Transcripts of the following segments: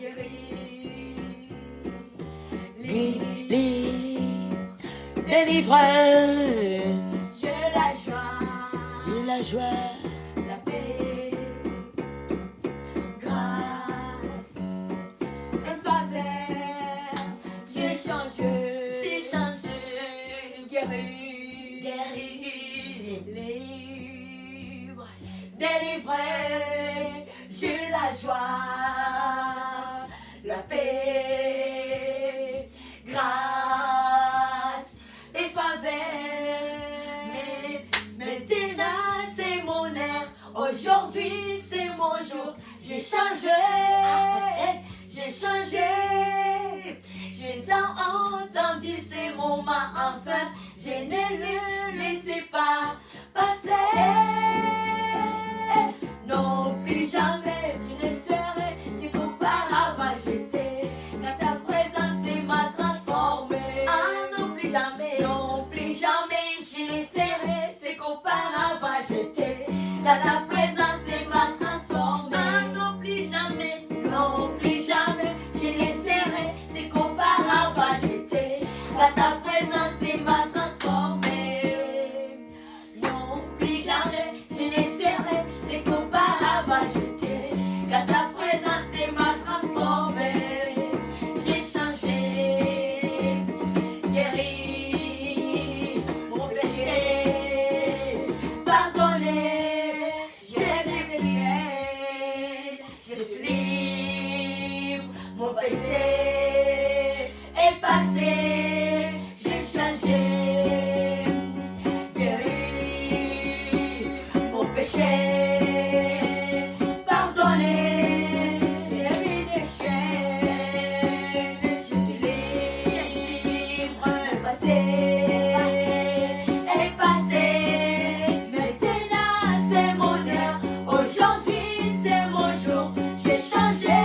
guéri, Délivre, j'ai la joie, j'ai la joie, la paix, grâce et faveur. J'ai changé, guéri, libre, délivré. J'ai la joie, la paix, grâce et faveur. Maintenant c'est mon air, aujourd'hui c'est mon jour. J'ai changé, j'ai tant entendu ces moments enfin. Je ne le laissais pas passer. Non, plus jamais je ne serai ce qu'auparavant j'étais. Car ta présence m'a transformé. Ah non, plus jamais je ne serai ce qu'auparavant j'étais. Car ta présence m'a transformé. Ah non, plus jamais je ne serai ce qu'auparavant j'étais. Car ta présence m'a transformé. Non, plus jamais je ne serai ce qu'auparavant j'étais. Car ta présence m'a transformé. J'ai changé, guéri, mon péché, pardonné. J'ai des déchets, je suis libre, mon péché est passé. J'ai changé, guéri, mon péché pardonné. J'ai mis des chaînes, je suis libre, le passé est passé. Maintenant c'est mon heure, aujourd'hui c'est mon jour. J'ai changé,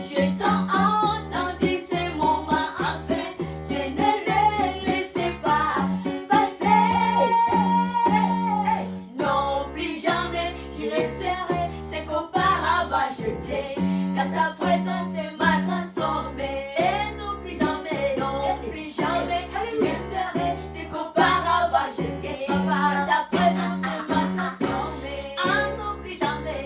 j'ai tant entendu ces moments enfin. Je ne les laissais pas passer. Non, plus jamais je ne serai ce qu'auparavant j'étais. Car ta présence m'a transformé. Et non, plus jamais je ne serai ce qu'auparavant j'étais. Car ta présence m'a transformé. Ah non, plus jamais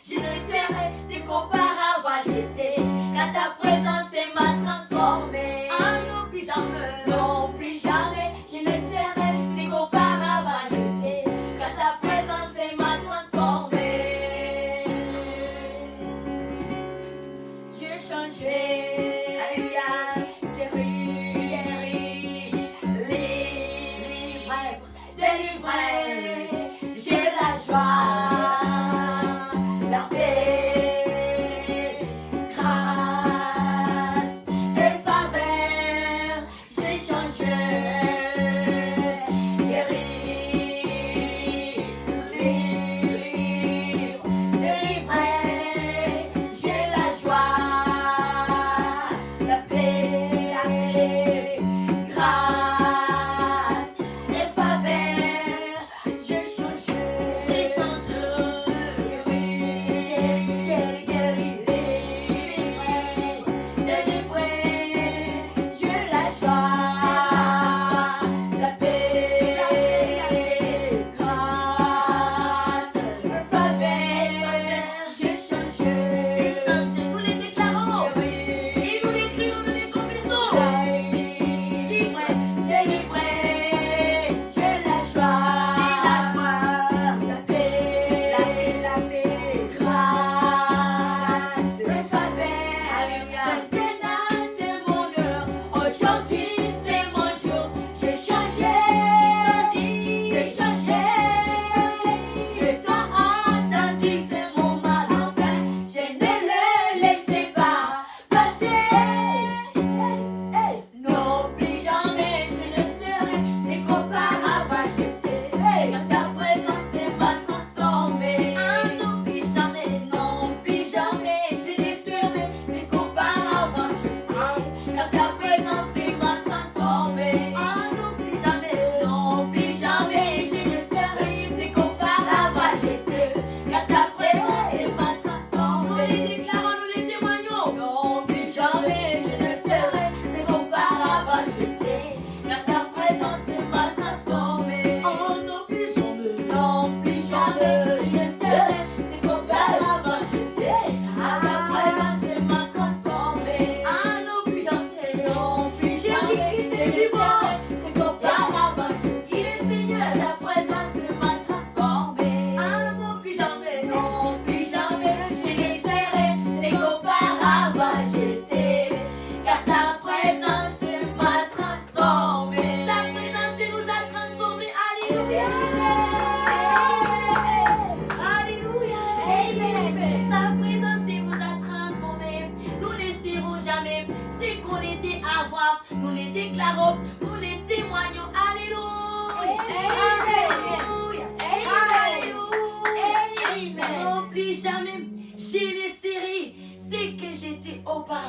je ne serai ce qu'auparavant j'étais. Car ta présence m'a transformé. Ah non, plus jamais je ne serai ce qu'auparavant j'étais. Car ta présence m'a transformé.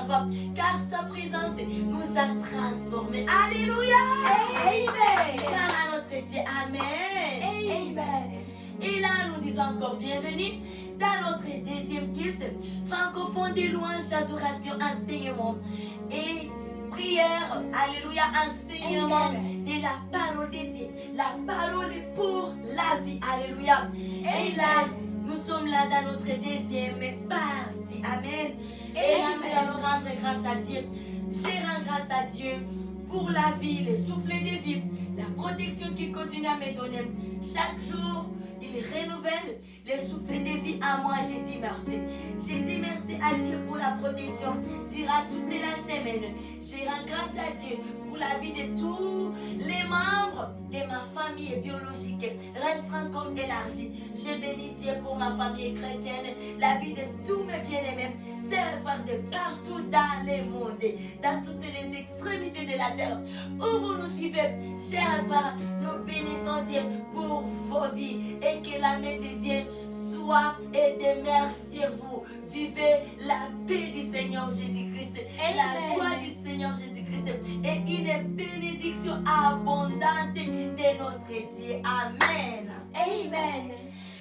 parfois, car sa présence nous a transformés. Alléluia. Amen. Car à notre Dieu, Amen. Amen. Et là, nous disons encore bienvenue dans notre deuxième culte francophone de louanges, adoration, enseignement et prière. Alléluia, enseignement de la parole de Dieu. La parole pour la vie. Alléluia. Et là, nous sommes là dans notre deuxième partie. Amen. Et là, nous allons rendre grâce à Dieu. Je rends grâce à Dieu pour la vie, le souffle de vie, la protection qu'il continue à me donner. Chaque jour, il renouvelle le souffle de vie à moi. J'ai dit merci. J'ai dit merci à Dieu pour la protection durant toute la semaine. Je rends grâce à Dieu pour la vie de tous les membres de ma famille biologique, restreinte comme élargie. Je bénis Dieu pour ma famille chrétienne, la vie de tous mes bien-aimés, sœurs et frères de partout dans le monde, dans toutes les extrémités de la terre, où vous nous suivez, chers frères, nous bénissons Dieu pour vos vies et que la main de Dieu soit et demeure sur vous. Vivez la paix du Seigneur Jésus-Christ, la joie du Seigneur Jésus-Christ et une bénédiction abondante de notre Dieu. Amen. Amen.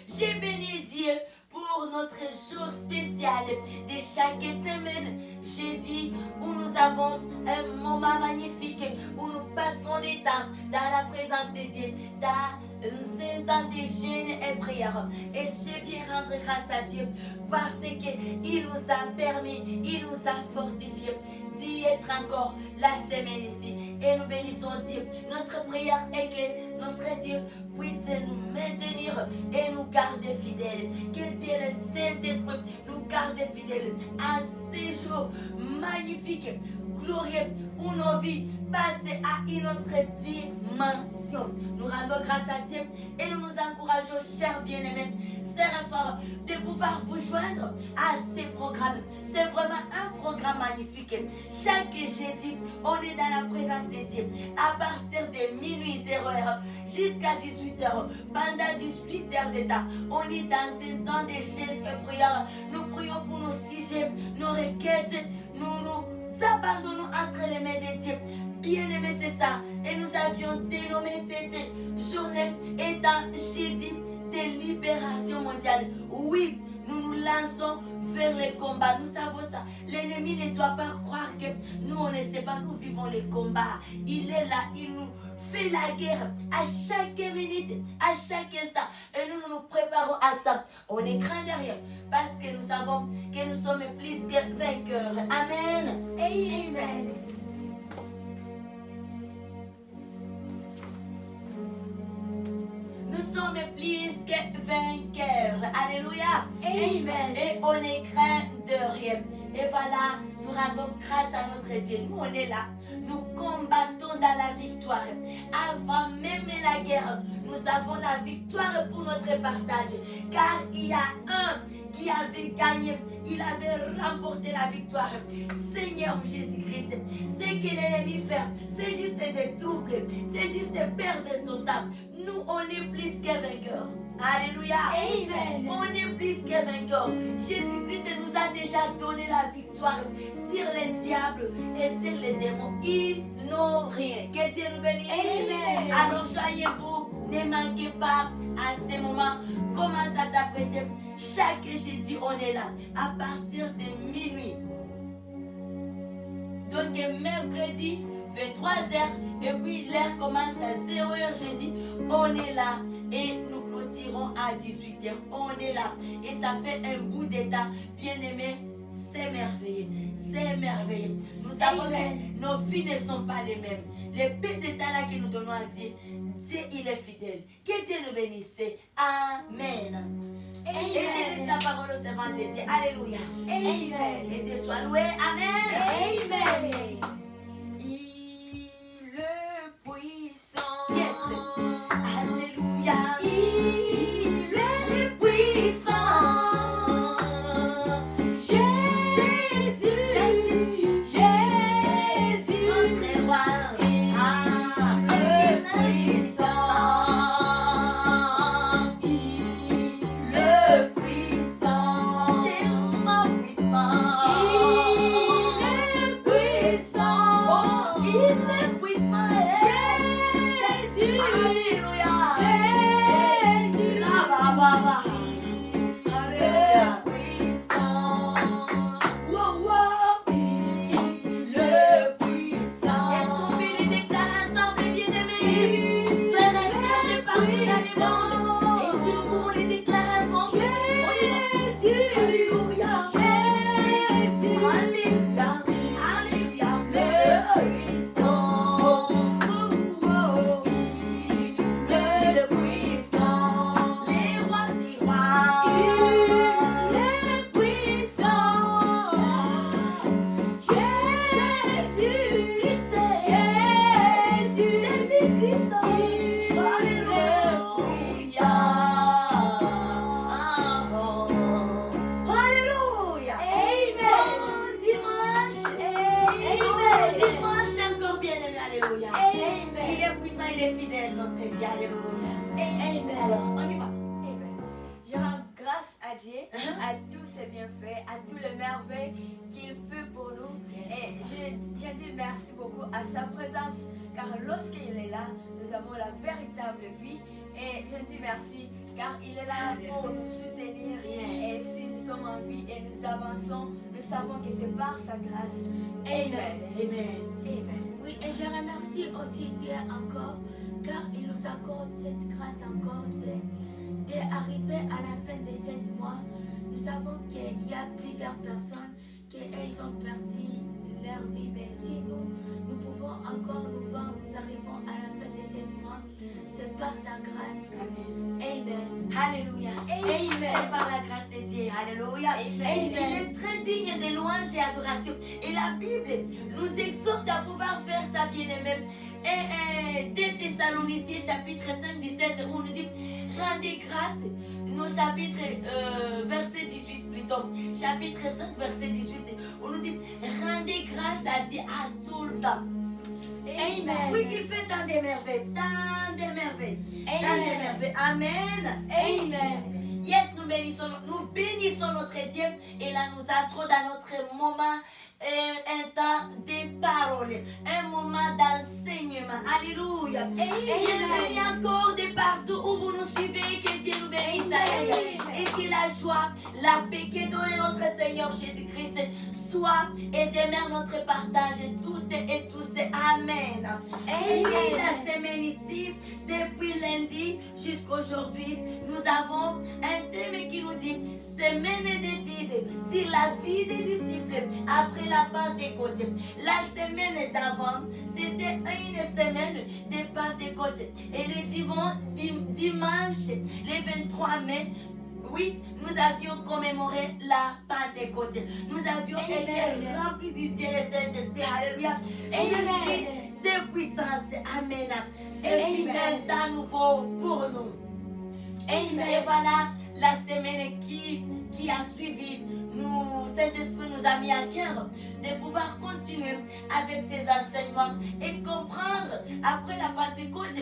J'ai béni Dieu pour notre jour spécial de chaque semaine, jeudi, où nous avons un moment magnifique, où nous passons des temps dans la présence de Dieu, dans des jeûnes et prières. Et je viens rendre grâce à Dieu parce qu'il nous a permis, il nous a fortifiés d'y être encore la semaine ici. Et nous bénissons Dieu. Notre prière est que notre Dieu puisse nous maintenir et nous garder fidèles. Que Dieu le Saint-Esprit nous garde fidèles à ces jours magnifiques, glorieux, où nos vies passent à une autre dimension. Nous rendons grâce à Dieu et nous nous encourageons, chers bien-aimés, sœurs et frères, de pouvoir vous joindre à ces programmes. C'est vraiment un programme magnifique. Chaque jeudi, on est dans la présence de Dieu à partir de minuit 0h jusqu'à 18h. Pendant 18 heures de temps, on est dans un temps de jeûne et prière. Nous prions pour nos sujets, nos requêtes, nous nous abandonnons entre les mains de Dieu. Bien-aimés, c'est ça. Et nous avions dénommé cette journée étant jeudi de libération mondiale. Oui, nous nous lançons vers les combats. Nous savons ça. L'ennemi ne doit pas croire que nous, on ne sait pas, nous vivons les combats. Il est là, il nous fait la guerre à chaque minute, à chaque instant. Et nous nous préparons à ça. On est craint derrière parce que nous savons que nous sommes plus que vainqueurs. Amen. Amen. Nous sommes plus que vainqueurs. Alléluia. Amen. Et on est craint de rien. Et voilà, nous rendons grâce à notre Dieu. Nous, on est là. Nous combattons dans la victoire. Avant même la guerre, nous avons la victoire pour notre partage. Car il y a un qui avait gagné. Il avait remporté la victoire. Seigneur Jésus-Christ, ce que l'ennemi fait, c'est juste de doubler, c'est juste de perdre son temps. Nous, on est plus que vainqueurs. Alléluia. Amen. On est plus que vainqueurs. Jésus-Christ nous a déjà donné la victoire sur les diables et sur les démons. Ils n'ont rien. Que Dieu nous bénisse. Amen. Alors joignez-vous. Ne manquez pas à ce moment. Commence à t'apprêter. Chaque jeudi, on est là à partir de minuit. Donc mercredi, 23h, et puis l'heure commence à 0h jeudi. On est là et nous clôturons à 18h. On est là et ça fait un bout de temps. Bien aimé, c'est merveilleux. C'est merveilleux. Nous savons que nos vies ne sont pas les mêmes. Les peu de temps là que nous donnons à Dieu, Dieu il est fidèle. Que Dieu nous bénisse. Amen. Amen. Et je laisse la parole au servant de Dieu. Alléluia. Amen. Que Dieu soit loué. Amen. Amen. Il est puissant. Yes. Alléluia. Il est puissant. Jésus. Jésus. Notre roi. Il est puissant. Il est puissant. Tellement puissant. Il est Papa. Alléluia. puissant. Wow, wow. Le puissant. Est-ce qu'on peut les déclarer ensemble, bien-aimés? Frères et sœurs de partout dans le monde. Est-ce qu'ils pourront les déclarer ensemble? Jésus. Alléluia. Jésus. Alléluia. Alléluia. Le puissant. Le puissant. Les rois des rois. Il est puissant. Jésus-Christ. Jésus-Christ. Alléluia. Amen. Bon dimanche. Amen. Bon dimanche encore bien-aimé. Alléluia. Amen. Il est puissant, il est fidèle, notre Dieu. Alléluia. Amen. Alors, on y va. Amen. Je rends grâce à Dieu, à tous ses bienfaits, à tous les merveilles qu'il fait pour nous. Et je dis merci beaucoup à sa présence, car lorsqu'il est là, nous avons la véritable vie. Et je dis merci, car il est là pour nous soutenir. Et si nous sommes en vie et nous avançons, nous savons que c'est par sa grâce. Amen. Amen. Amen. Oui, et je remercie aussi Dieu encore, car il nous accorde cette grâce encore d'arriver à la fin de 7 mois. Nous savons qu'il y a plusieurs personnes qui ont perdu leur vie, mais si nous pouvons encore nous voir, nous arrivons à la fin de 7 mois, c'est par sa grâce. Amen. Alléluia. Amen. C'est par la grâce de Dieu. Alléluia. Amen. Il est très digne de louanges et adoration. Et la Bible nous exhorte à pouvoir faire ça, bien-aimé. Et 2 Thessaloniciens chapitre 5, 17, où on nous dit rendez grâce. Nos chapitres, verset 18 plutôt. Chapitre 5, verset 18, on nous dit rendez grâce à Dieu à tout le temps. Amen. Oui, il fait tant de merveilles, tant de merveilles, tant de Amen. merveilles. Amen. Amen. Yes, nous bénissons notre Dieu. Et là, nous entrons dans notre moment, un temps de parole, un moment d'enseignement. Alléluia. Bienvenue encore de partout où vous nous suivez. Que Dieu nous bénisse. Alléluia. Et que la joie, la paix que donne notre Seigneur Jésus-Christ soit et demeure notre partage toutes et tous. Amen. Et la semaine ici, depuis lundi jusqu'aujourd'hui, nous avons un thème qui nous dit semaine d'études sur la vie des disciples après la Pentecôte. La semaine d'avant, c'était une semaine de Pentecôte. Et le dimanche, le 23 mai, oui, nous avions commémoré la Pentecôte. Nous avions été remplis du Dieu et Saint-Esprit. Alléluia. D'esprit de puissance. Amen. C'est un temps nouveau pour nous. Amen. Et voilà la semaine qui a suivi. Saint-Esprit nous a mis à cœur de pouvoir continuer avec ces enseignements et comprendre après la Pentecôte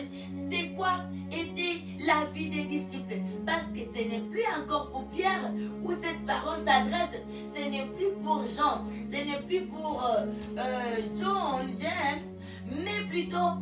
c'est quoi était la vie des disciples. Parce que ce n'est plus encore pour Pierre où cette parole s'adresse. Ce n'est plus pour Jean, ce n'est plus pour John, James, mais plutôt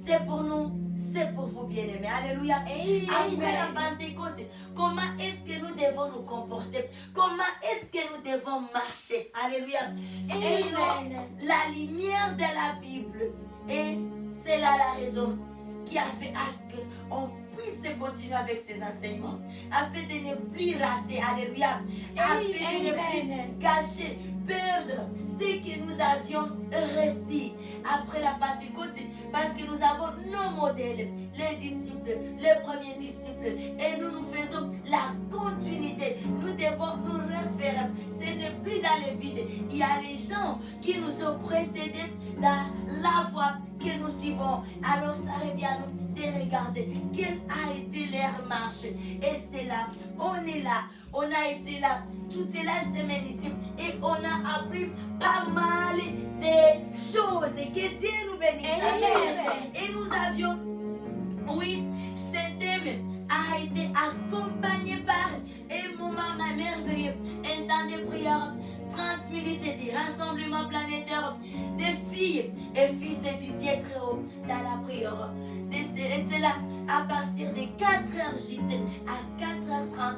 c'est pour nous. C'est pour vous, bien-aimés. Alléluia. Après la Pentecôte, comment est-ce que nous devons nous comporter? Comment est-ce que nous devons marcher? Alléluia. Selon la lumière de la Bible. Et c'est là la raison qui a fait à ce qu'on puisse continuer avec ces enseignements. Afin de ne plus rater. Alléluia. Afin de ne plus gâcher, perdre ce que nous avions reçu après la Pentecôte, parce que nous avons nos modèles, les disciples, les premiers disciples, et nous faisons la continuité. Nous devons nous référer. Ce n'est plus dans le vide. Il y a les gens qui nous ont précédés dans la voie que nous suivons. Alors ça revient à nous de regarder quelle a été leur marche. Et c'est là, on est là. On a été là toute la semaine ici et on a appris pas mal de choses. Que Dieu nous bénisse. Amen. Et nous avions, oui, ce thème a été accompagné par un moment merveilleux, un temps de prière, 30 minutes de rassemblement planétaire des filles et fils étudiés très haut dans la prière. Et c'est là, à partir de 4 heures juste, à 4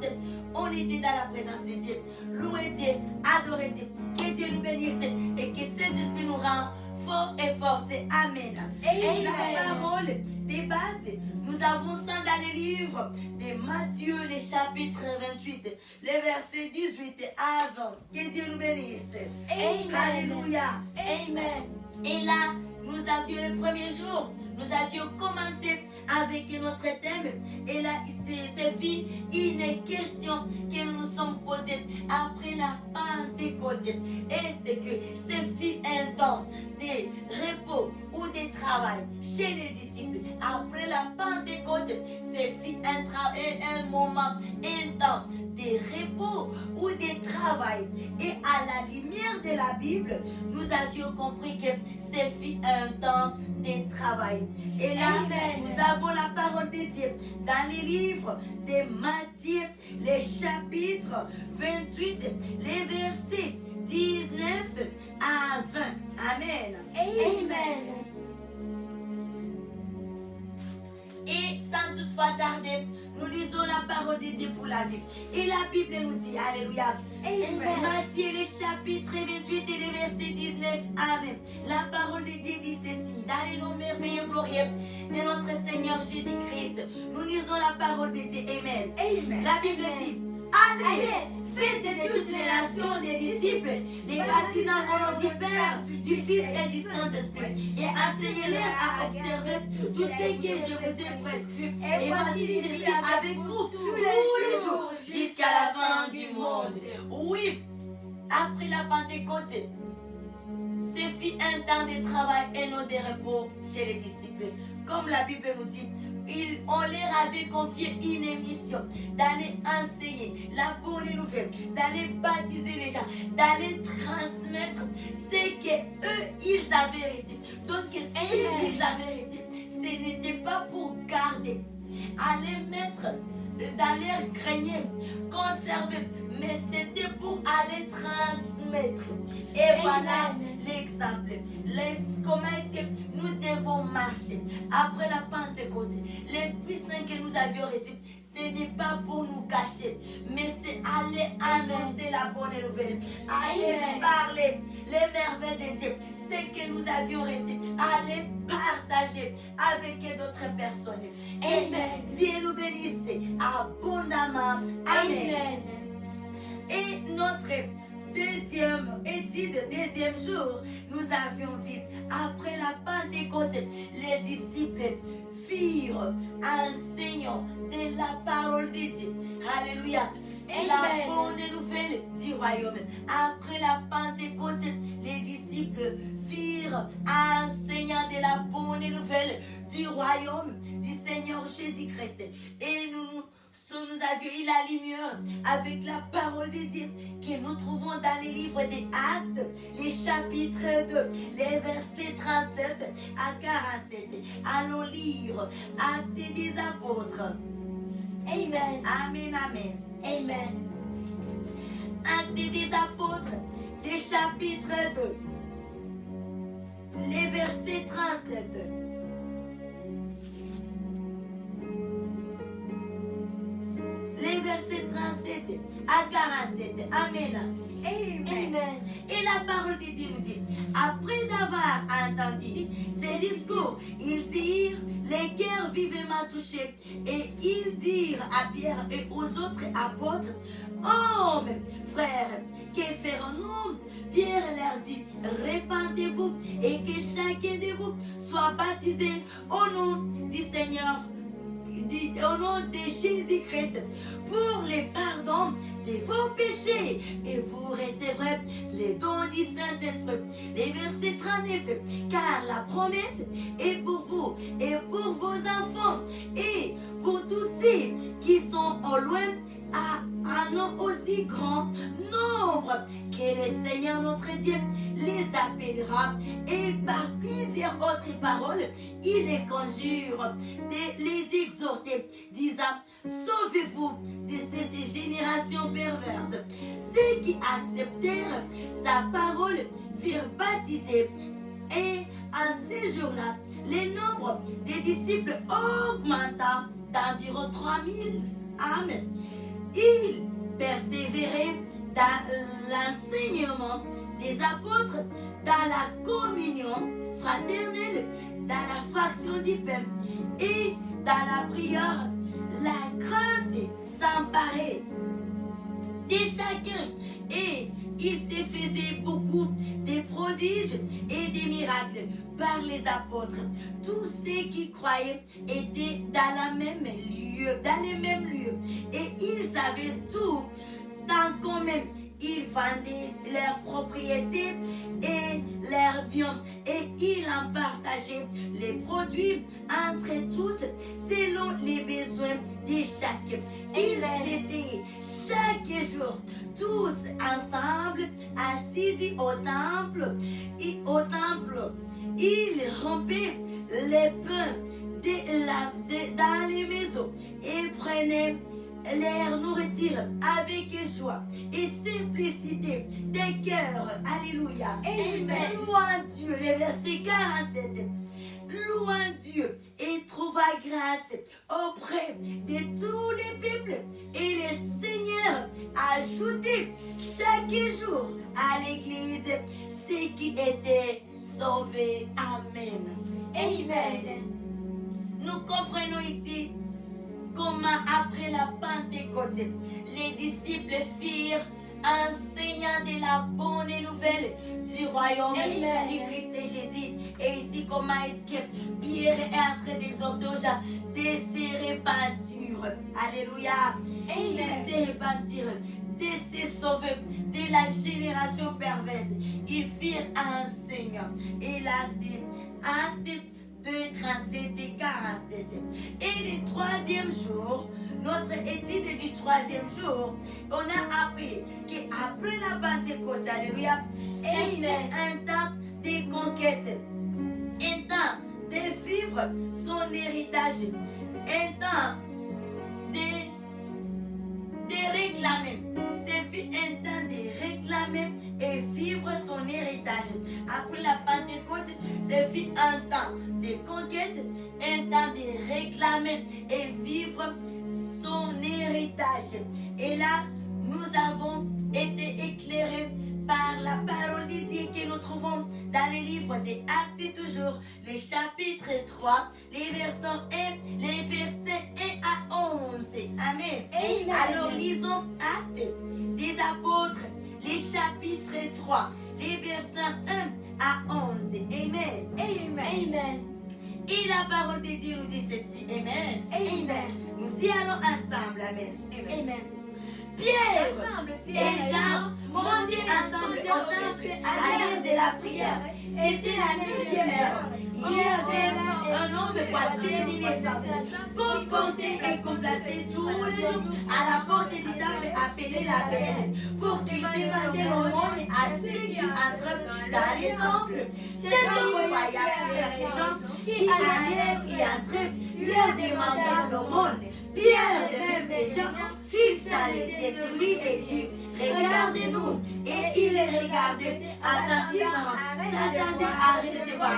compte, on était dans la présence de Dieu. Louez Dieu, adorez Dieu. Que Dieu nous bénisse et que Saint-Esprit nous rend fort et forte. Amen. Et la parole des bases, nous avons ça dans le livre de Matthieu, le chapitre 28, le verset 18 avant. Que Dieu nous bénisse. Amen. Alléluia. Amen. Et là, nous avions le premier jour, nous avions commencé avec notre thème. Et là, c'est fini une question que nous nous sommes posées après la Pentecôte. Et c'est que c'est fini un temps de repos ou de travail chez les disciples. Après la Pentecôte, c'est fini un moment, un temps de repos ou de travail. Et à la lumière de la Bible, nous avions compris que c'est fini un temps de travail. Et là, Amen. nous avons la parole de Dieu dans les livres de Matthieu, les chapitres 28, les versets 19 à 20. Amen. Amen. Et sans toutefois tarder, nous lisons la parole de Dieu pour la vie. Et la Bible nous dit, alléluia. Amen. Matthieu, le chapitre 28 et le verset 19 à 20. La parole de Dieu dit ceci, dans le nom merveilleux glorieux de notre Seigneur Jésus-Christ. Nous lisons la parole de Dieu. Amen. Amen. La Bible dit, allez, faites de toutes les nations des disciples, les baptisant au nom du Père, du Fils et du Saint-Esprit, et enseignez-les à observer tout ce que je vous ai prescrit. Et voici, je suis avec vous tous les jours, jusqu'à la fin du monde. Oui, après la Pentecôte, c'est fini un temps de travail et non de repos chez les disciples. Comme la Bible nous dit, on leur avait confié une mission d'aller enseigner la bonne nouvelle, d'aller baptiser les gens, d'aller transmettre ce que eux ils avaient reçu. Donc ce qu'ils avaient reçu, ce n'était pas pour garder, aller mettre dans leur grenier, conserver, mais c'était pour aller transmettre. Et voilà l'exemple. Comment est-ce que nous devons marcher après la Pentecôte? L'Esprit Saint que nous avions reçu, ce n'est pas pour nous cacher, mais c'est aller annoncer la bonne nouvelle, aller parler les merveilles de Dieu, ce que nous avions reçu, aller partager avec d'autres personnes. Amen. Dieu nous bénisse abondamment. Amen. Et notre deuxième étude, deuxième jour, nous avions vu, après la Pentecôte, les disciples firent enseignant de la parole de Dieu. Alléluia. Et la bonne nouvelle du royaume. Après la Pentecôte, les disciples firent enseignant de la bonne nouvelle du royaume du Seigneur Jésus-Christ. Et nous avions eu la lumière avec la parole de Dieu que nous trouvons dans les livres des Actes, les chapitres 2, les versets 37 à 47. Allons lire Actes des apôtres. Amen. Amen, amen. Amen. Actes des apôtres, les chapitres 2, les versets 37. Les versets 37 à 47. Amen. Amen. Et la parole de Dieu nous dit, après avoir entendu ces discours, ils dirent, les cœurs vivement touchés, et ils dirent à Pierre et aux autres apôtres, hommes, frères, que ferons-nous? Pierre leur dit, répandez-vous et que chacun de vous soit baptisé au nom du Seigneur, au nom de Jésus-Christ, pour le pardon de vos péchés, et vous recevrez les dons du Saint-Esprit. Les versets 39, car la promesse est pour vous et pour vos enfants et pour tous ceux qui sont au loin, à un aussi grand nombre que le Seigneur notre Dieu les appellera. Et par plusieurs autres paroles, il les conjure de les exhorter, disant, sauvez-vous de cette génération perverse. Ceux qui acceptèrent sa parole furent baptisés, et en ces jours-là, le nombre des disciples augmenta d'environ 3000 âmes. Ils persévéraient dans l'enseignement des apôtres, dans la communion fraternelle, dans la fraction du pain et dans la prière. La crainte s'emparait de chacun et il se faisait beaucoup de prodiges et des miracles par les apôtres. Tous ceux qui croyaient étaient dans les mêmes lieux et ils avaient tout en commun. Ils vendaient leurs propriétés et leurs biens et ils en partageaient les produits entre tous selon les besoins de chacun. Ils étaient chaque jour tous ensemble assis au temple et au temple. Ils rompaient les pains dans les maisons et prenaient leur nourriture avec joie et simplicité des cœurs. Alléluia. Amen. Louant Dieu, le verset 47. Louant Dieu et trouva grâce auprès de tous les peuples. Et le Seigneur ajoutait chaque jour à l'église ceux qui étaient sauvés. Amen. Amen. Nous comprenons ici comment après la Pentecôte, les disciples firent enseignant de la bonne nouvelle du royaume Amen. du Christ Jésus. Et ici, comment est-ce que Pierre est en train d'exhorter aux gens de se repentir. Alléluia. Amen. De se repentir, de se sauver de la génération perverse. Ils firent enseignant. Et là, c'est acte 2, 37 et 47. Et le troisième jour, notre étude du troisième jour, on a appris qu'après la Pentecôte, alléluia, c'est un temps de conquête, un temps de vivre son héritage, un temps de réclamer. C'est un temps de réclamer et vivre son héritage. Après la Pentecôte, c'est un temps de conquête, un temps de réclamer et vivre son héritage. Et là, nous avons été éclairés par la parole de Dieu que nous trouvons dans les livres des Actes toujours, les chapitres 3, les versets 1 à 11. Amen. Amen. Alors lisons Actes des apôtres, les chapitres 3, les versets 1 à 11. Amen. Amen. Et la parole de Dieu nous dit ceci. Amen. Amen. Nous y allons ensemble. Amen. Amen. Pierre Ensemble, et Jean montaient ensemble au temple à l'heure de la prière. C'était la 9e heure. Il y avait un homme boiteux de naissance, qu'on portait et qu'on plaçait tous les jours à la porte du temple appelé la Belle, pour qu'il demandait l'aumône à ceux qui entrent dans les temples. Cet homme voya Pierre et Jean qui allèrent y entrer, leur demandant l'aumône. Pierre, de même et Jean, fixa les yeux sur lui et dit, regardez-nous. Et il les regardait attentivement, s'attendait à recevoir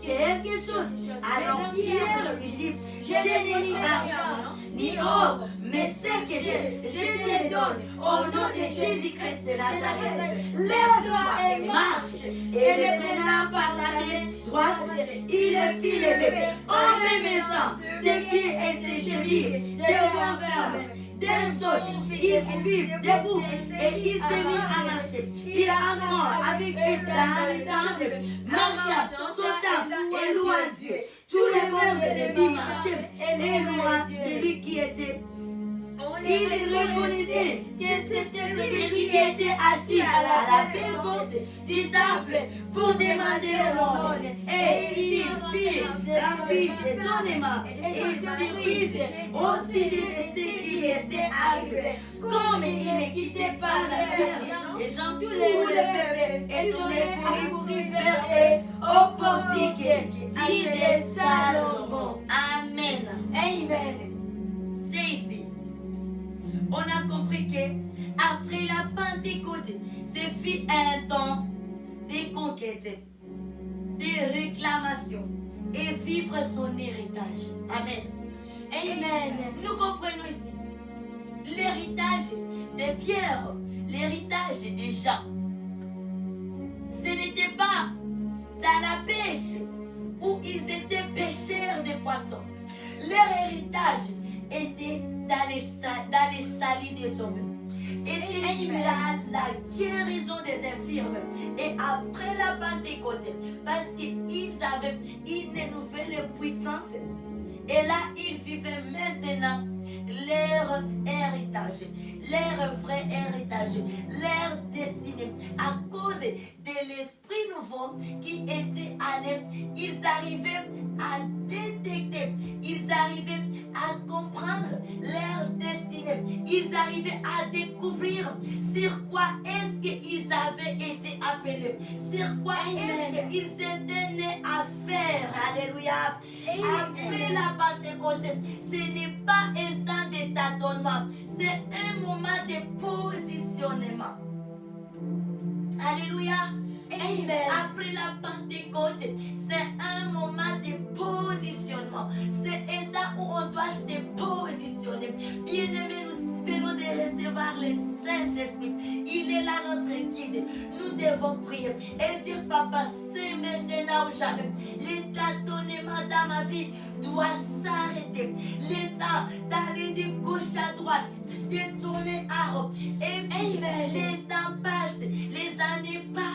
quelque chose. Alors Pierre lui dit, je n'ai ni argent, ni or, mais ce que je te donne au nom de Jésus-Christ de Nazareth. Lève-toi et marche. Et le prenant par la main droite, il le fit lever. En même instant, ses pieds et ses chevilles devinrent fermes. D'un saut, il fut debout et il se mit à marcher. Il entra avec eux dans le temple, marcha, sauta et loua Dieu. Tout le monde de lui marchait et loua celui qui était. Il reconnaissait que c'était celui qui était assis à la belle porte du temple pour demander l'aumône. Et il fit rapide étonnement et surprise au sujet de ce qui était arrivé. Comme il ne quittait pas la terre, les gens, tout le peuple étonné courut vers eux au portique dit de Salomon. Amen. Amen. C'est ici. On a compris que après la Pentecôte, ce fut un temps de conquête, de réclamation et vivre son héritage. Amen. Amen. Nous comprenons ici l'héritage de Pierre, l'héritage des gens. Ce n'était pas dans la pêche où ils étaient pêcheurs de poissons. Leur héritage était dans les salis des hommes. Et dans la guérison des infirmes. Et après la Pentecôte, parce qu'ils avaient une nouvelle puissance. Et là, ils vivaient maintenant leur héritage, leur vrai héritage, leur destinée. À cause de l'esprit nouveau qui était en eux, ils arrivaient à détecter, ils arrivaient à comprendre leur destinée. Ils arrivaient à découvrir sur quoi est-ce qu'ils avaient été appelés, sur quoi est-ce qu'ils étaient nés à faire. Alléluia. Après la Pentecôte, ce n'est pas un temps de tâtonnement, c'est un moment de positionnement. Alléluia. Amen. Après la Pentecôte, c'est un moment de positionnement. C'est un temps où on doit se positionner. Bien-aimés, nous venons de recevoir le Saint-Esprit. Il est là notre guide. Nous devons prier et dire, Papa, c'est maintenant ou jamais. Le tâtonnement dans ma vie doit s'arrêter. Le temps d'aller de gauche à droite, de tourner à haut. Et le temps passe, les années passent.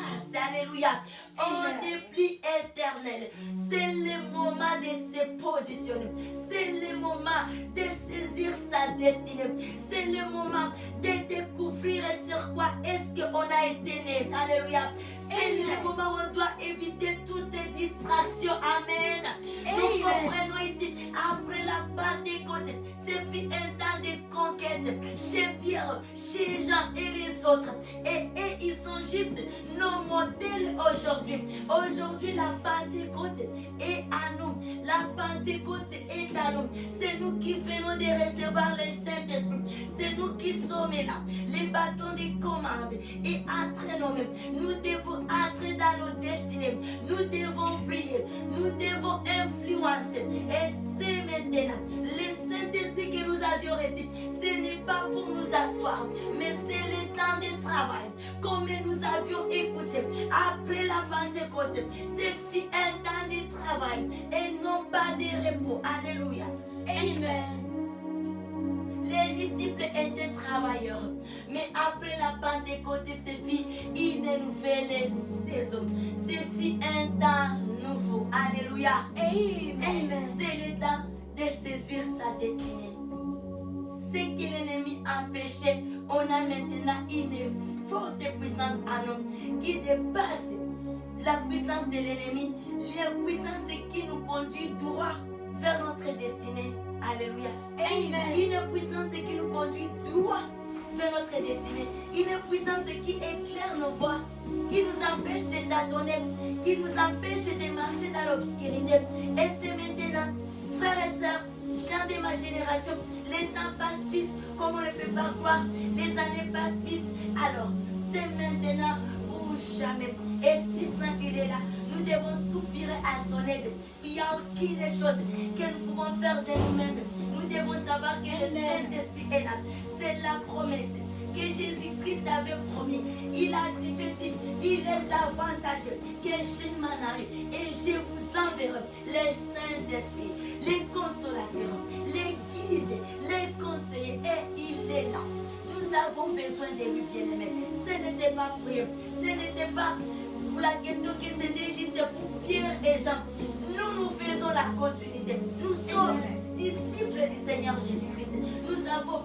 Alléluia. On n'est plus éternel. C'est le moment de se positionner. C'est le moment de saisir sa destinée. C'est le moment de découvrir sur quoi est-ce qu'on a été né. Alléluia. C'est le moment où on doit éviter toutes les distractions. Amen. Nous comprenons ici, après la Pentecôte, ce fut un temps de conquête chez Pierre, chez Jean et les autres. Et ils sont juste nos modèles aujourd'hui. Aujourd'hui, la Pentecôte est à nous. La Pentecôte est à nous. C'est nous qui venons de recevoir le Saint-Esprit. C'est nous qui sommes là. Les bâtons de commande et entre nous-mêmes. Nous devons entrer dans nos destinées. Nous devons briller. Nous devons influencer. Et c'est maintenant. Le Saint-Esprit que nous avions reçu, ce n'est pas pour nous asseoir, mais c'est le temps de travail. Comme nous avions écouté, après la Pentecôte, ce fut un temps de travail et non pas de repos. Alléluia. Amen. Les disciples étaient travailleurs, mais après la Pentecôte, ce fut une nouvelle saison. Ce fut un temps nouveau. Alléluia. Amen. C'est le temps de saisir sa destinée. Ce que l'ennemi a empêché, on a maintenant une forte puissance en nous qui dépasse la puissance de l'ennemi, la puissance qui nous conduit droit vers notre destinée. Alléluia. Amen. Une puissance qui nous conduit droit vers notre destinée. Une puissance qui éclaire nos voies, qui nous empêche de tâtonner, qui nous empêche de marcher dans l'obscurité. Et c'est maintenant, frères et sœurs, gens de ma génération, les temps passent vite comme on ne peut pas croire. Les années passent vite. Alors, c'est maintenant ou jamais. Esprit Saint, il est là. Nous devons soupirer à son aide. Il n'y a aucune chose que nous pouvons faire de nous-mêmes. Nous devons savoir que le Saint-Esprit est là. C'est la promesse que Jésus-Christ avait promis. Il a dit, il est davantage que je m'en arrive. Et je vous enverrai le Saint-Esprit, les consolateurs, les guides, les conseillers. Et il est là. Nous avons besoin de lui, bien-aimés. Ce n'était pas prier. Ce n'était pas pour la question que c'était juste pour Pierre et Jean. Nous faisons la continuité. Nous sommes disciples du Seigneur Jésus-Christ. Nous avons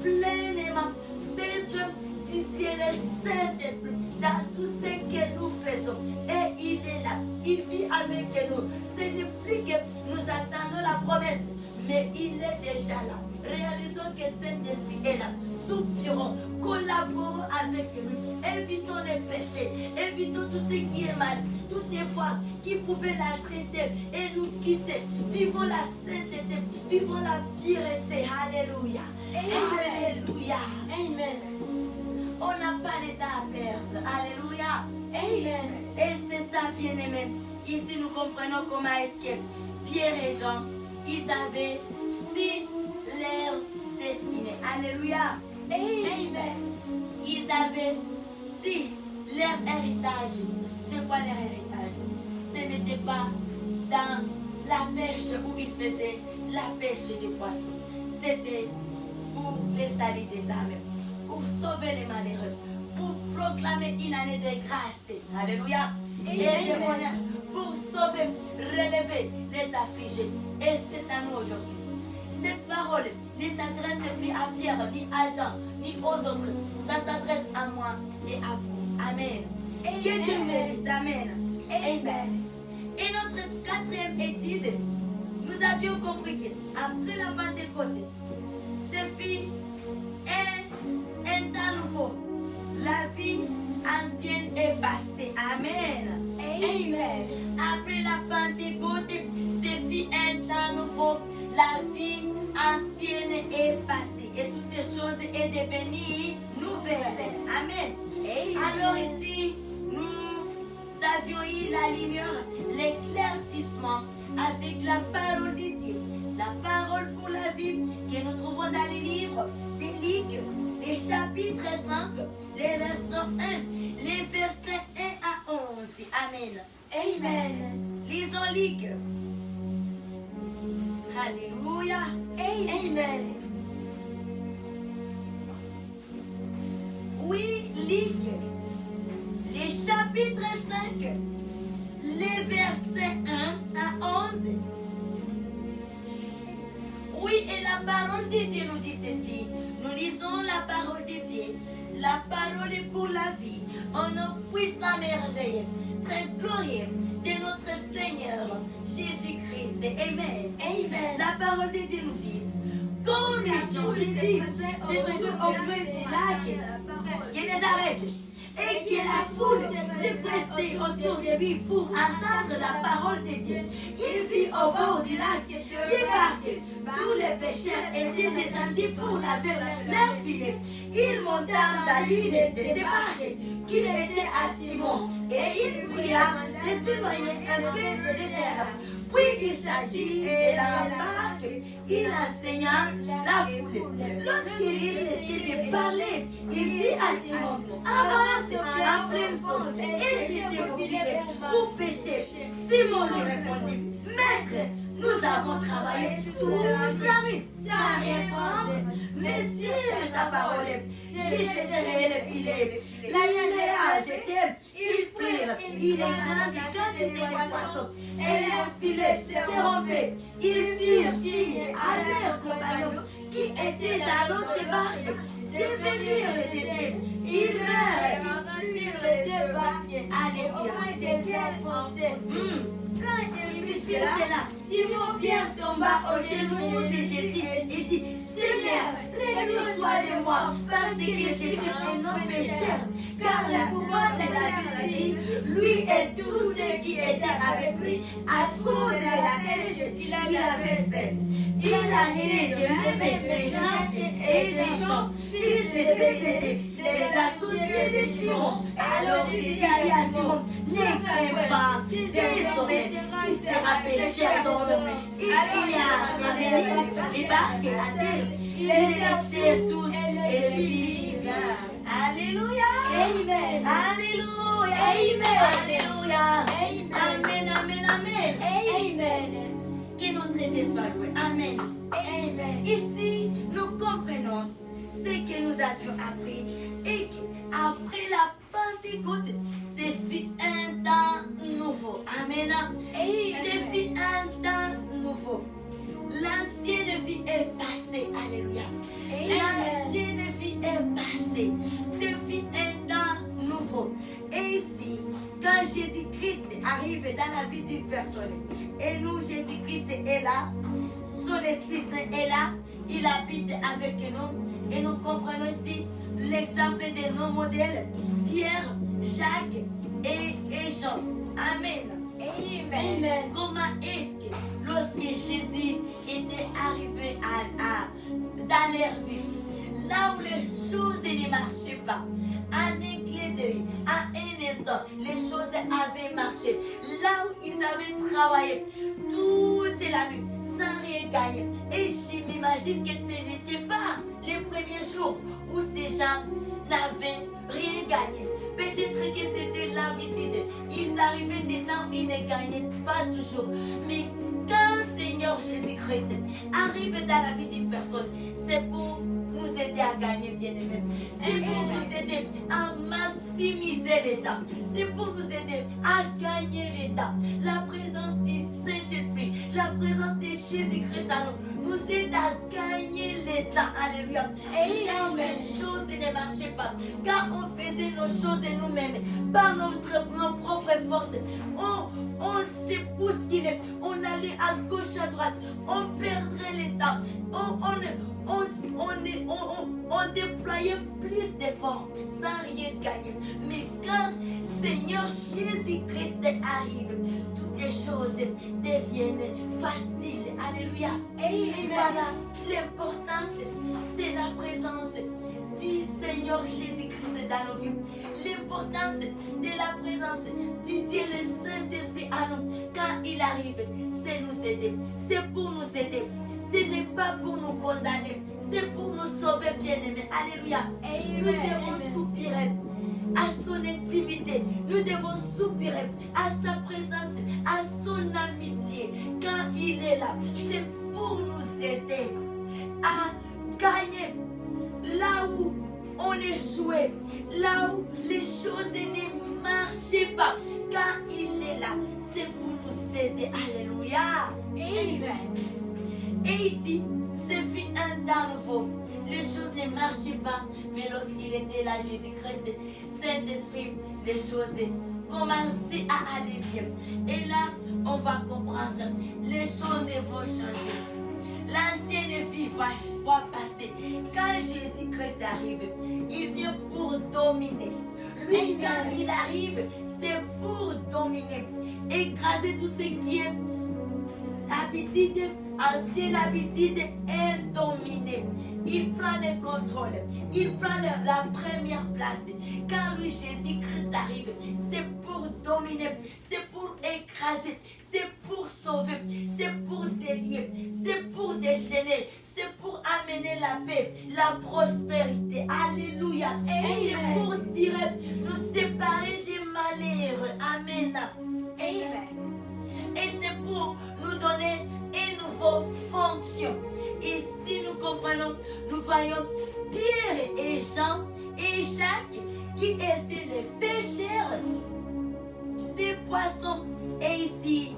pleinement besoin d'étudier le Saint-Esprit dans tout ce que nous faisons. Et il est là. Il vit avec nous. Ce n'est plus que nous attendons la promesse, mais il est déjà là. Réalisons que Saint-Esprit est là. Soupirons, collaborons avec lui. Évitons les péchés. Évitons tout ce qui est mal. Toutes les fois qui pouvaient l'attrister et nous quitter. Vivons la sainteté. Vivons la pureté. Alléluia. Amen. Alléluia. Amen. On n'a pas de temps à perdre. Alléluia. Amen. Et c'est ça, bien-aimés. Ici, nous comprenons comment est-ce que Pierre et Jean, ils avaient si leur destinée. Alléluia. Amen. Ils avaient, si leur héritage, c'est quoi leur héritage? Ce n'était pas dans la pêche où ils faisaient la pêche des poissons. C'était pour les salir des âmes, pour sauver les malheureux, pour proclamer une année de grâce. Alléluia. Et de bonheur, pour sauver, relever les affligés. Et c'est à nous aujourd'hui. Cette parole ne s'adresse plus à Pierre, ni à Jean, ni aux autres. Ça s'adresse à moi et à vous. Amen. Que Dieu bénisse. Amen. Amen. Et notre quatrième étude, nous avions compris qu'après la Pentecôte, ce fut un temps nouveau. La vie ancienne est passée. Amen. Amen. Après la Pentecôte, ce fut un temps nouveau. La vie ancienne est passée et toutes les choses est devenues nouvelles. Amen. Alors ici, nous avions eu la lumière, l'éclaircissement avec la parole de Dieu. La parole pour la vie que nous trouvons dans les livres des Luc, les chapitres 5, les versets 1, les versets 1 à 11. Amen. Amen. Lisons Luc. Alléluia. Amen. Oui, Luc, les chapitres 5, les versets 1 à 11. Oui, et la parole de Dieu nous dit ceci. Nous lisons la parole de Dieu. La parole est pour la vie. Un nom puissant, merveilleux, très glorieux de notre Seigneur Jésus-Christ. Amen. Amen. La parole de Dieu nous dit, quand les gens Jésus s'est trouvé auprès du lac Génézareth et que la foule s'est pressée autour de lui pour entendre la parole de Dieu, il vit au bord du lac des barques. Tous les pêcheurs étaient descendus pour laver leurs filets. Ils montèrent dans l'île de ces barques qui était à Simon et il pria de s'éloigner un peu de terre. Puis il s'agit de la barque, il enseigna la foule. Lorsqu'il eut cessé de parler, il dit à Simon, avance en pleine zone et jetez vos filets pour pêcher. Simon lui répondit, Maître, nous avons travaillé toute la nuit sans rien prendre, mais sur ta parole, j'ai jeté les filets. Les a jetés, ils prirent, il est grande quantité de poissons, et leurs filets se rompaient. Ils firent signe à leurs compagnons qui étaient dans l'autre barque de venir les aider. Ils vinrent remplir les deux barques. Alléluia. Quand il vit cela, Simon-Pierre tomba aux genoux de Jésus et dit, Seigneur, retire-toi de moi, parce que je suis un homme pécheur. Car le pouvoir de la vie, lui et tous ceux qui étaient avec lui, à cause de la pêche qu'il avait faite. Il a né de même les gens et les gens, fils de Zébédée, les associés de Simon. Alors Jésus dit à Simon, ne crains pas, désormais tu seras pécheur d'hommes. Il a ramené les barques à terre, il les laissèrent tous et les suivirent. Alléluia. Amen. Alléluia. Amen. Alléluia. Amen. Amen, amen, amen. Amen. Que notre Dieu soit loué. Amen. Amen. Ici, nous comprenons ce que nous avions appris et qu'après la Pentecôte, c'est fut un temps nouveau. Amen. C'est fut un temps nouveau. L'ancienne vie est passée. Alléluia. L'ancienne vie est passée. C'est fut un temps nouveau. Et ici, quand Jésus-Christ arrive dans la vie d'une personne, et nous, Jésus-Christ est là, son Esprit Saint est là, il habite avec nous, et nous comprenons ici l'exemple de nos modèles, Pierre, Jacques et Jean. Amen. Amen. Comment est-ce que lorsque Jésus était arrivé dans leur vie, là où les choses ne marchaient pas, en un clin d'œil, en un instant, les choses avaient marché. Là où ils avaient travaillé toute la nuit, sans rien gagné. Et je m'imagine que ce n'était pas les premiers jours où ces gens n'avaient rien gagné. Peut-être que c'était l'habitude. Ils arrivaient des temps où ils ne gagnaient pas toujours. Mais quand Seigneur Jésus-Christ arrive dans la vie d'une personne, c'est pour nous aider à gagner, bien-aimés. C'est pour nous aider à maximiser les temps. C'est pour nous aider à gagner les temps. La présence du Saint-Esprit, la présence de Jésus-Christ à nous aide à gagner les temps. Alléluia. Et là où les choses ne marchaient pas, quand on faisait nos choses de nous-mêmes, par nos propres forces, on se bousculait, on allait à gauche, à droite, on perdrait les temps, on déployait plus d'efforts sans rien gagner. Mais quand Seigneur Jésus-Christ arrive, toutes les choses deviennent faciles. Alléluia. Et voilà l'importance de la présence du Seigneur Jésus-Christ dans nos vies. L'importance de la présence du Dieu le Saint-Esprit à nous. Quand il arrive, c'est nous aider. C'est pour nous aider. Ce n'est pas pour nous condamner. C'est pour nous sauver, bien-aimés. Alléluia. Nous devons soupirer à son intimité. Nous devons soupirer à sa présence, à son amitié. Quand il est là, c'est pour nous aider à gagner là où on échouait, là où les choses ne marchaient pas. Quand il est là, c'est pour nous aider. Alléluia. Amen. Et ici, ce fut un temps nouveau. Les choses ne marchaient pas, mais lorsqu'il était là, Jésus-Christ, Saint-Esprit, les choses commençaient à aller bien. Et là, on va comprendre, les choses vont changer. L'ancienne vie va passer. Quand Jésus-Christ arrive, il vient pour dominer. Lui, quand il arrive, c'est pour dominer. Écraser tout ce qui est habitude, ancienne habitude est dominée. Il prend le contrôle. Il prend la première place. Quand lui, Jésus-Christ arrive, c'est pour dominer, c'est pour écraser, c'est pour sauver, c'est pour délier, c'est pour déchaîner, c'est pour amener la paix, la prospérité. Alléluia. Et c'est pour tirer, nous séparer des malheurs. Amen. Amen. Et c'est pour nous donner une nouvelle fonction. Ici, nous comprenons, nous voyons Pierre et Jean et Jacques qui étaient les pêcheurs des poissons. Et ici,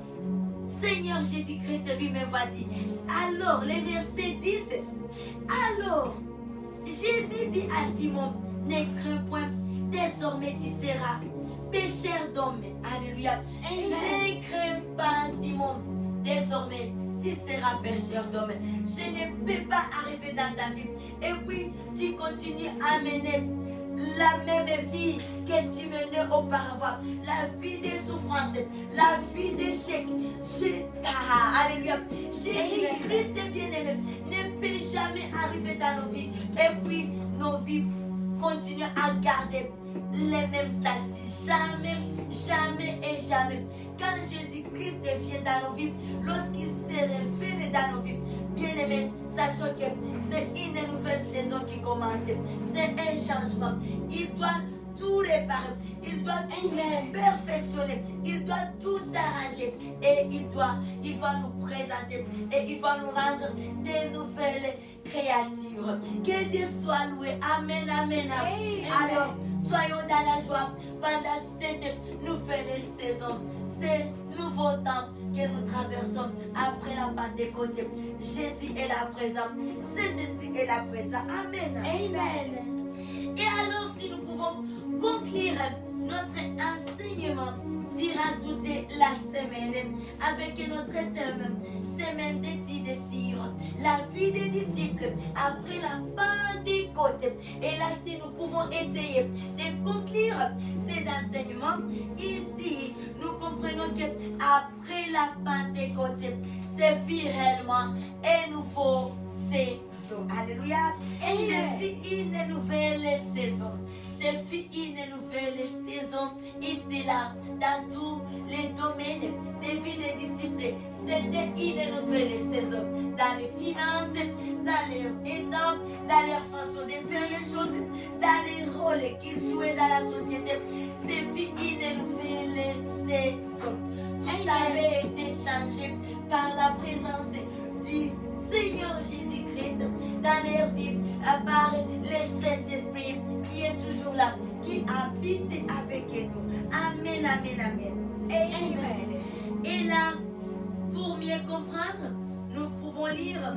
Seigneur Jésus-Christ lui-même va dire, alors, les versets 10, alors, Jésus dit à Simon, ne crains point, désormais tu seras pécheur d'hommes. Alléluia. Ne crains pas, Simon, désormais tu seras pécheur d'hommes. Je ne peux pas arriver dans ta vie. Et puis, tu continues à mener la même vie que tu menais auparavant. La vie des souffrances, la vie d'échec. Alléluia. Jésus-Christ bien-aimé ne peut jamais arriver dans nos vies. Et puis, nos vies continuent à garder les mêmes statuts. Jamais, jamais et jamais. Quand Jésus-Christ vient dans nos vies, lorsqu'il se révèle dans nos vies, bien-aimés, sachant que c'est une nouvelle saison qui commence. C'est un changement. Il doit tout réparer. Il doit tout perfectionner. Il doit tout arranger. Et il va nous présenter. Et il va nous rendre des nouvelles créatures. Que Dieu soit loué. Amen, amen, amen. Alors, soyons dans la joie pendant cette nouvelle saison. C'est nouveau temps que nous traversons après la Pentecôte. Jésus est là présent. Saint-Esprit est là présent. Amen. Amen. Et alors, si nous pouvons conclure notre enseignement durant toute la semaine avec notre thème, semaine d'études sur la vie des disciples après la Pentecôte. Et là, si nous pouvons essayer de conclure ces enseignements, ici, nous comprenons que après la Pentecôte, c'est réellement un nouveau saison. Alléluia. Et c'est une nouvelle saison. C'est une une nouvelle saison ici là, dans tous les domaines des vies des disciples. C'était une nouvelle saison dans les finances, dans leur état, dans leur façon de faire les choses, dans les rôles qu'ils jouaient dans la société. C'est une nouvelle saison. Tout avait été changé par la présence du Seigneur Jésus-Christ dans leur vie, par le Saint-Esprit qui est toujours là, qui habite avec nous. Amen, amen, amen. Amen. Et là, pour mieux comprendre, nous pouvons lire,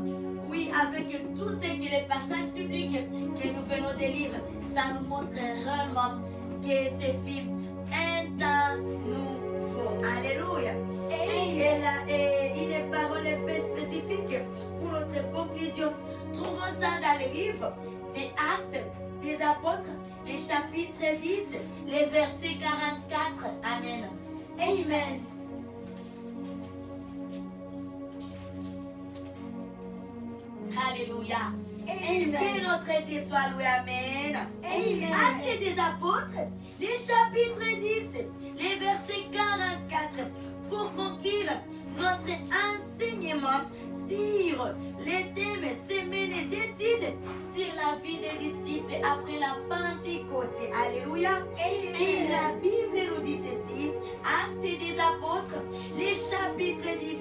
oui, avec tout ce que les passages bibliques que nous venons de lire, ça nous montre réellement que ces films un temps nouveau. Alléluia. Et là, une parole un peu spécifique pour notre conclusion. Trouvons ça dans les livres des Actes des Apôtres, les chapitres 10, les versets 44. Amen. Amen. Alléluia. Amen. Que notre Dieu soit loué. Amen. Amen. Actes des Apôtres, les chapitres 10, les versets 44. Pour conclure notre enseignement sur les thèmes semaines d'études sur la vie des disciples après la Pentecôte. Alléluia. Et la Bible nous dit ceci, Actes des Apôtres, les chapitres 10,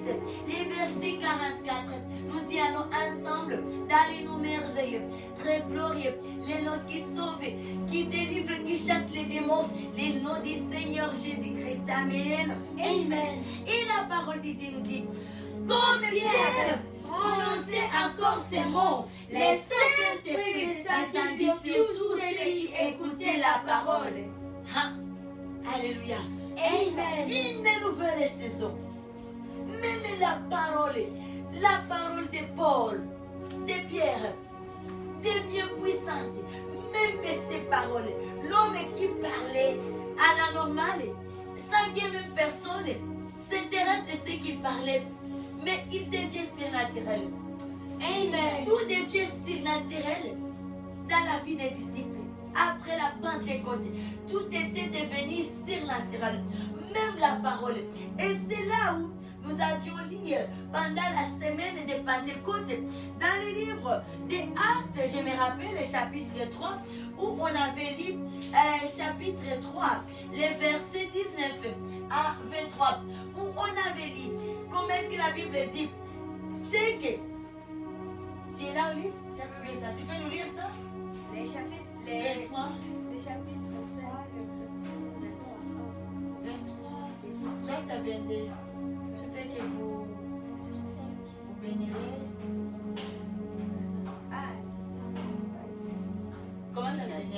les versets 44. Nous y allons ensemble dans les noms merveilleux, très glorieux, les noms qui sauvent, qui délivrent, qui chassent les démons, les noms du Seigneur Jésus-Christ. Amen. Amen. Et la parole de Dieu nous dit, comme Pierre prononçait encore ces mots, les Saint-Esprit descendit sur tous ceux qui écoutaient la parole. Ah, alléluia. Amen. Une nouvelle saison. Même la parole de Paul, de Pierre, devient puissante. Même ces paroles, l'homme qui parlait à la normale, sans que même personne s'intéresse de ce qu'il parlait, mais il devient surnaturel. Amen. Tout devient surnaturel dans la vie des disciples. Après la Pentecôte, tout était devenu surnaturel, même la parole. Et c'est là où nous avions lu pendant la semaine de Pentecôte, dans le livre des Actes, je me rappelle, le chapitre 3, où on avait lu chapitre 3, les versets 19 à 23, où on avait lu, comment est-ce que la Bible dit, c'est que, tu es là au livre, tu peux nous lire ça? Les chapitres, 23, le chapitre 3, le verset 23, soit à 22. Je sais que vous bénirez. Ah, Comment ça se dit?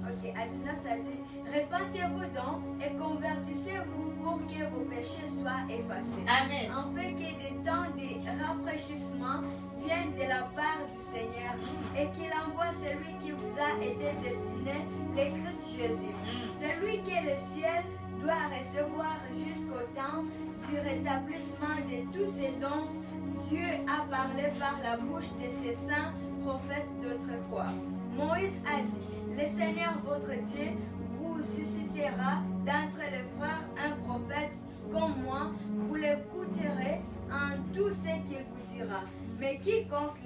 ok, à 19 ça dit, répentez-vous donc et convertissez-vous pour que vos péchés soient effacés. Amen. Afin que des temps de rafraîchissement viennent de la part du Seigneur et qu'il envoie celui qui vous a été destiné, le Christ Jésus. Celui que le ciel doit recevoir jusqu'au temps du rétablissement de tous ces dons. Dieu a parlé par la bouche de ses saints prophètes d'autrefois. Moïse a dit, le Seigneur votre Dieu vous suscitera d'entre les frères un prophète comme moi, vous l'écouterez en tout ce qu'il vous dira. Mais quiconque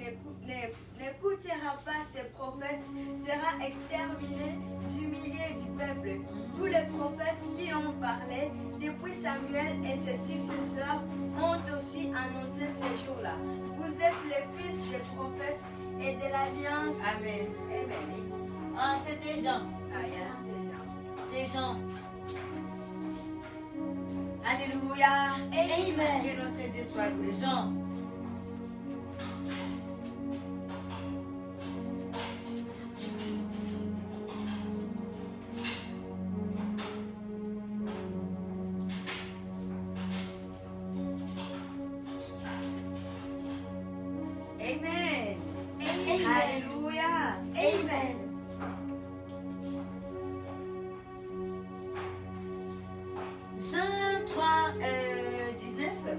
n'écoutera pas ces prophètes sera exterminé du milieu du peuple. Tous les prophètes qui ont parlé depuis Samuel et ses successeurs ont aussi annoncé ces jours-là. Vous êtes les fils des prophètes et de l'alliance. Amen. Amen. Ah, c'était Jean. Ah, yes, C'est Jean. Alléluia. Amen. Que notre Dieu soit loué. Jean. Amen. Amen. Alléluia. Amen. Jean 3, 19.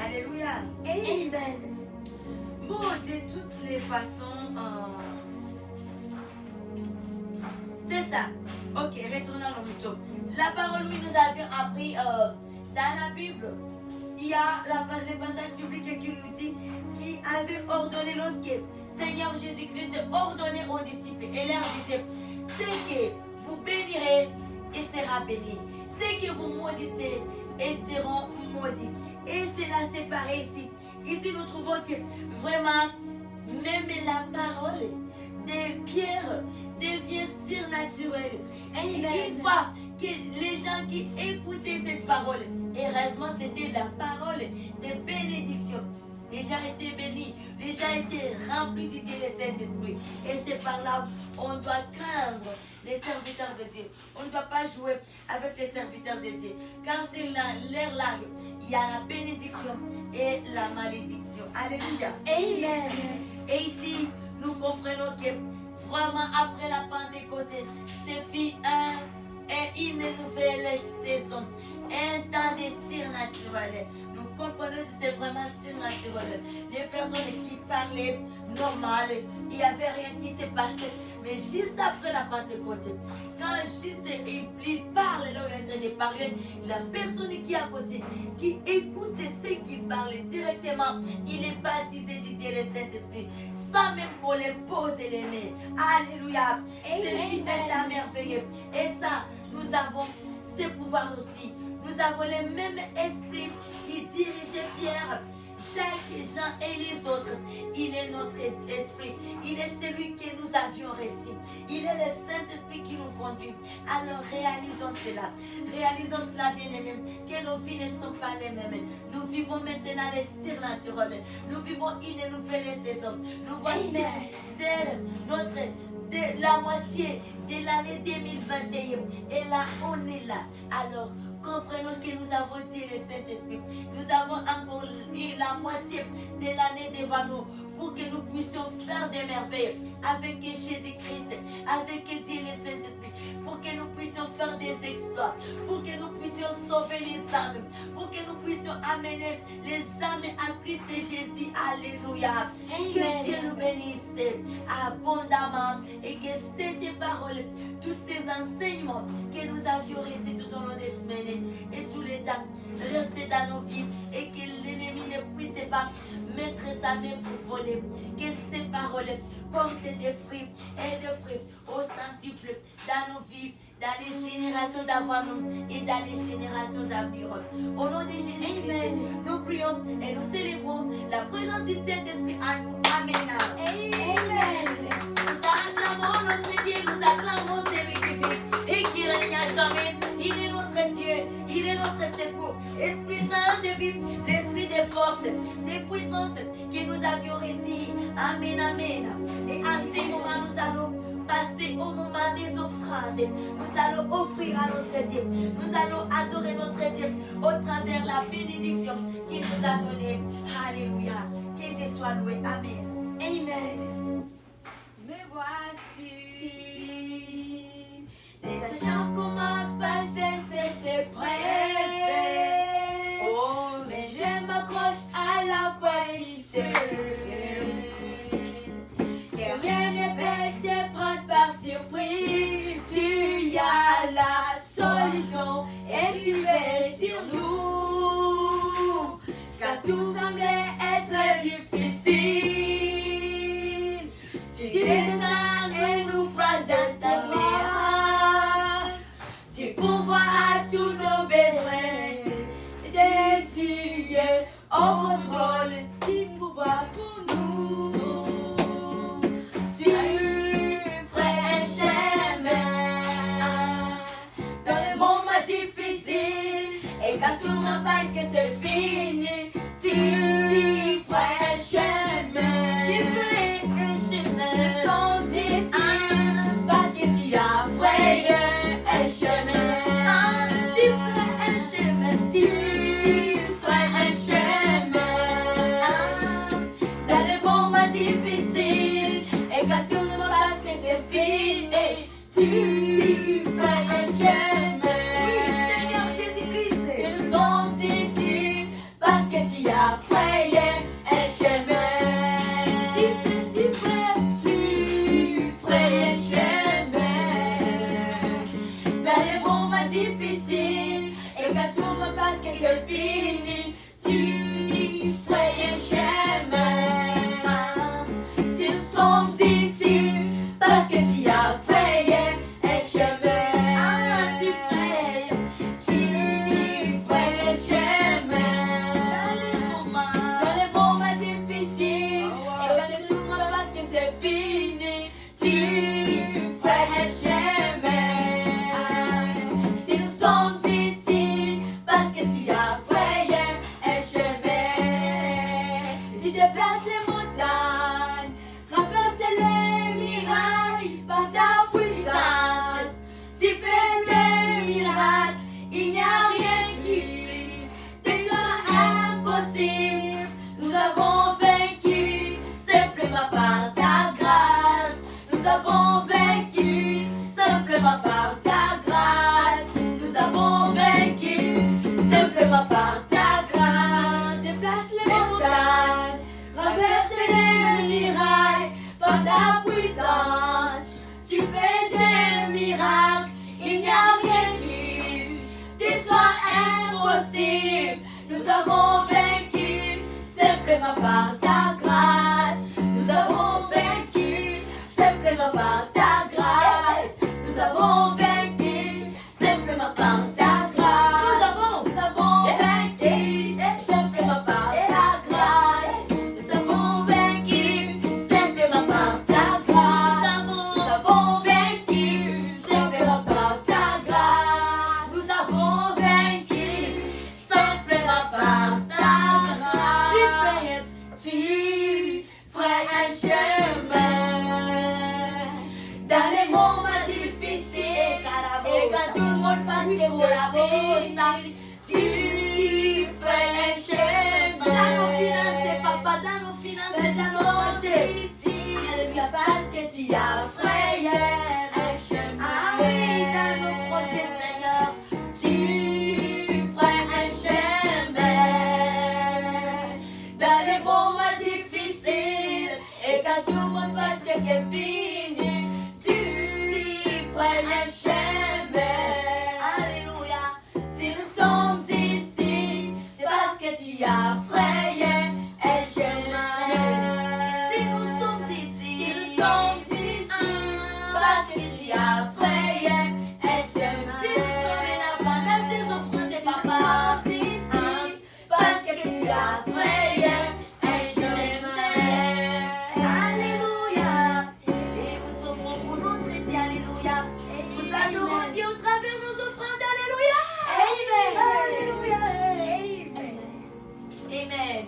Alléluia. Amen. Bon, de toutes les façons, c'est ça. Ok, retournons à l'hôpital. La parole, oui, nous avions appris dans la Bible. Il y a le passage biblique qui nous dit qu'il avait ordonné lorsque Seigneur Jésus-Christ ordonnait aux disciples et leur disait, c'est que vous bénirez et sera béni. C'est que vous maudissez et seront maudits. Et c'est là, c'est pareil ici. Ici, nous trouvons que vraiment, même la parole des pierres devient surnaturelle. Et une fois que les gens qui écoutaient cette parole, heureusement, c'était la parole de bénédiction. Les gens étaient bénis, les gens étaient remplis du Dieu et Saint-Esprit. Et c'est par là on doit craindre les serviteurs de Dieu. On ne doit pas jouer avec les serviteurs de Dieu. Car c'est leur langue, il y a la bénédiction et la malédiction. Alléluia. Amen. Et ici, nous comprenons que vraiment après la Pentecôte, c'est fit une nouvelle saison, un temps de surnaturel. Nous comprenons que c'est vraiment surnaturel. Les personnes qui parlaient normal, il n'y avait rien qui s'est passé. Mais juste après la Pentecôte, quand juste il parle, là on est en train de parler, la personne qui est à côté, qui écoute ce qu'il parle directement, il est baptisé du Dieu et le Saint-Esprit, sans même qu'on les pose les mains. Alléluia. C'est un merveilleux. Et ça, nous avons ce pouvoir aussi. Nous avons les mêmes esprits qui dirigeaient Pierre, Jacques, Jean et les autres. Il est notre esprit. Il est celui que nous avions reçu. Il est le Saint-Esprit qui nous conduit. Alors réalisons cela. Réalisons cela, bien-aimés, que nos vies ne sont pas les mêmes. Nous vivons maintenant les surnaturels. Nous vivons une nouvelle saison. Nous voici de la moitié de l'année 2021. Et là, on est là. Alors, comprenons que nous avons dit le Saint-Esprit. Nous avons encore eu la moitié de l'année devant nous pour que nous puissions faire des merveilles avec Jésus-Christ, avec Dieu le Saint-Esprit, pour que nous puissions faire des exploits, pour que nous puissions sauver les âmes, pour que nous puissions amener les âmes à Christ Jésus. Alléluia. Amen. Que Dieu nous bénisse abondamment et que ces paroles, tous ces enseignements que nous avions reçus tout au long des semaines et tous les temps restent dans nos vies et que l'ennemi ne puisse pas mettre sa main pour voler. Que ces paroles portent des fruits et des fruits au centuple dans nos vies, dans les générations d'avant nous et dans les générations à venir. Au nom de Jésus-Christ, nous prions et nous célébrons la présence du Saint-Esprit à nous. Amen. Amen. Nous acclamons notre Dieu, nous acclamons celui qui vit et qui règne à jamais. Il est notre Dieu, il est notre secours. Esprit Saint de vie, l'esprit de force, de puissance que nous avions reçu. Amen, amen. Et à ce moment, nous allons passer au moment des offrandes. Nous allons offrir à notre Dieu. Nous allons adorer notre Dieu au travers la bénédiction qu'il nous a donnée. Alléluia. Que Dieu soit loué. Amen. Amen. Me voici. Les chants qu'on m'a passé, c'était prêt. Oh, Mais je m'accroche à la voie du Seigneur. Que rien ne peut te prendre par surprise. Tu as la solution et tu fais sur nous. Car tout semblait être difficile. Tu descends et nous prends dans ta main. Tu pourvois à tous nos besoins. Et tu es au contrôle. Tu pourvois pour nous. Tu ferais un chemin dans le moment difficile. Et quand tout semble que c'est fini, tu ferais un chemin. Tu ferais un chemin sans issue, parce que tu as frayé un chemin. Tu ferais un chemin, tu ferais un chemin. as frayé un chemin. Tu frayes un chemin. Dans les moments difficiles, et quand tout me passe que c'est fini, tu frayes un chemin. Si nous sommes ici, parce que tu as frayé un chemin. Tu frayes un chemin. Dans les moments difficiles, et quand tout le monde pense que c'est fini, tu frayes un chemin. Si nous sommes ici, parce que tu as frayé un chemin, tu déplaces les montagnes, renverses les miracles par ta puissance. Tu fais des miracles, il n'y a rien qui te soit impossible. Nous avons vaincu simplement par ta grâce. Nous avons vaincu simplement par ta grâce. Nous avons vaincu simplement par ta grâce. Déplace les montagnes, renverse les miracles par ta puissance. Tu fais des miracles, il n'y a rien qui te soit impossible. Nous avons vaincu simplement par ta grâce. Nous avons vaincu simplement par ta grâce. Nous avons vaincu simplement par ta grâce. Nous avons vaincu simplement par ta grâce. Nous avons vaincu simplement par ta grâce. Nous avons vaincu simplement par ta grâce. Nous avons vaincu simplement par ta grâce. Tu ferais un chemin dans les moments difficiles. Et quand tout le monde pense que c'est la vie, tu ferais un chemin. Dans nos finances, papa, dans nos finances, dans nos projets. Alléluia, parce que tu as frayé un chemin. Ah oui, dans nos projets, Seigneur, tu ferais un chemin dans les moments difficiles. Et quand tout le monde pense que c'est fini, tu ferais un chemin. Alléluia. Si nous sommes ici, c'est parce que tu as frayé un chemin. Si nous sommes ici, c'est parce que tu as frayé un chemin. si nous sommes là pendant ces offrandes de Nous papa, sommes ici parce que tu as frayé un chemin. Alléluia. Et nous offrons pour notre Dieu, alléluia. Nous adorons Dieu au travers de nos offrandes, alléluia. Alléluia. Amen.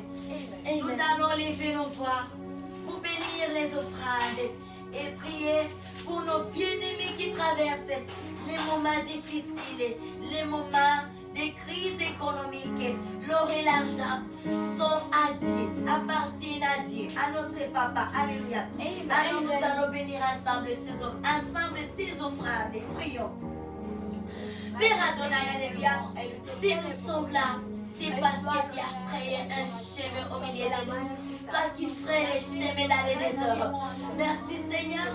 Nous allons lever nos voix pour bénir les offrandes et prier pour nos bien-aimés qui traversent les moments difficiles, les moments de crise économique. L'or et l'argent sont à Dieu, appartiennent à Dieu, à notre papa. Alléluia. Alors nous allons bénir ensemble ces offrandes. Prions. Père Adonai, alléluia. Si nous sommes là, c'est parce que tu as frayé un chemin au milieu de nous. Toi qui ferais les chemins dans les déserts. Merci Seigneur,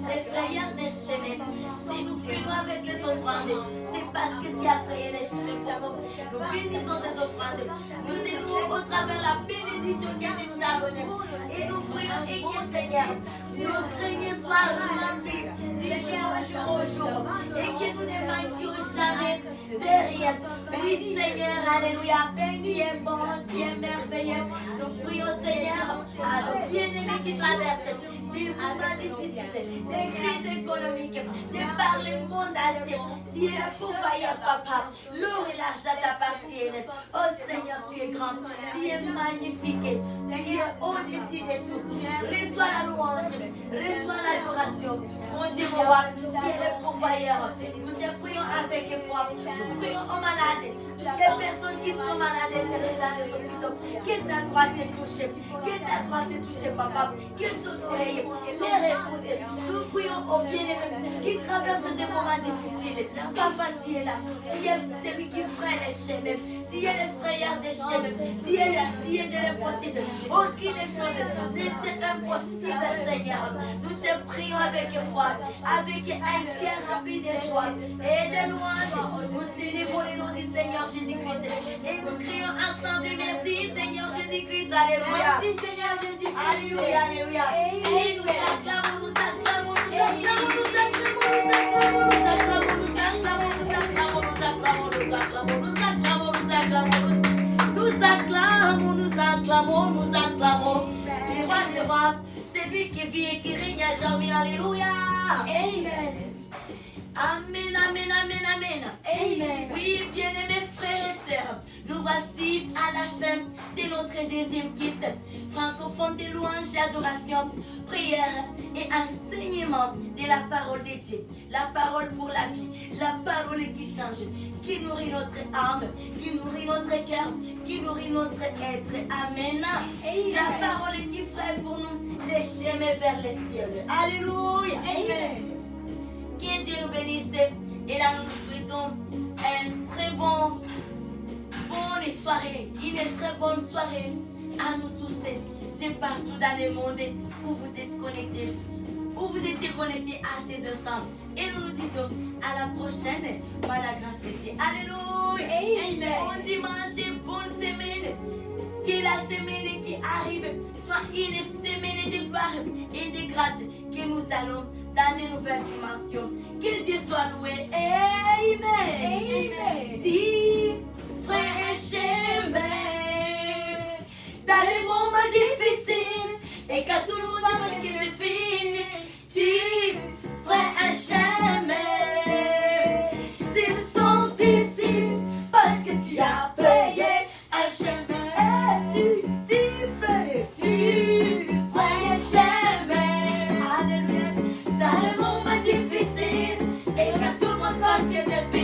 les frayeurs des chemins. Si nous venons avec les offrandes, c'est parce que tu as frayé les chemins pour nous. Nous bénissons ces offrandes. Nous t'aimons au travers la bénédiction que tu nous as donnée. Et nous prions et que Seigneur, nos greniers soient remplis du jour au jour. Et que nous ne manquions jamais de rien. Oui Seigneur, alléluia. Tu es bon, tu es merveilleux. Nous prions Seigneur à nos bien-aimés qui traversent des moments difficiles, des crises économiques, de par le monde entier. Tu es le pourvoyeur, papa. L'or et l'argent t'appartiennent. Oh Seigneur, tu es grand, tu es magnifique, tu es au-dessus de tout. Reçois la louange, reçois l'adoration. Mon Dieu, mon roi, tu es le pourvoyeur. Nous te prions avec foi. Nous prions aux malades. Toutes les personnes qui sont malades intérieures dans les hôpitaux, que ta droite te touche, que ta droite te touche, papa, que ton oreille les écoute. Nous prions aux bien-aimés qui traversent des moments difficiles. Papa, tu es là. Tu es celui qui ferait les chemins. Tu es le frayeur des chemins. Tu es le Dieu de l'impossible. Aucune chose n'était impossible, Seigneur. Nous te prions avec foi, avec un cœur rempli de joie et de louange. Nous célébrons le nom du Seigneur Jésus-Christ. Et nous crions ensemble, merci Seigneur Jésus-Christ. Alléluia. Merci Seigneur Jésus. Alléluia, alléluia. Et nous acclamons, nous acclamons, nous acclamons, nous acclamons, nous acclamons, nous acclamons, nous acclamons, nous acclamons, nous acclamons, nous acclamons, nous acclamons, nous acclamons, nous acclamons, nous acclamons. Les rois des rois, c'est lui qui vit et qui règne à jamais. Alléluia. Amen. Amen, amen, amen, amen. Amen. Oui, bien-aimés frères et sœurs, nous voici à la fin de notre deuxième guide francophone de louange et adoration, prière et enseignement de la parole de Dieu. La parole pour la vie, la parole qui change, qui nourrit notre âme, qui nourrit notre cœur, qui nourrit notre être. Amen. Amen. La parole qui ferait pour nous les chemins vers les cieux. Alléluia. Amen. Que Dieu nous bénisse. Et là, nous nous souhaitons une très bonne soirée. Une très bonne soirée à nous tous, de partout dans le monde où vous êtes connectés, où vous étiez connectés à ces instants. Et nous nous disons à la prochaine par la grâce de Dieu. Alléluia. Amen. Bon dimanche et bonne semaine. Que la semaine qui arrive soit une semaine de gloire et de grâce, que nous allons dans de nouvelles dimensions. Que Dieu soit loué. Amen. Amen. Si, frère et chemin, dans les moments difficiles, et quand tout le monde pense que c'est fini, tu ferais un chemin. Si nous sommes ici, parce que tu as payé un chemin, et tu ferais un chemin. Alléluia. Dans les moments difficiles, et quand tout le monde pense que c'est fini,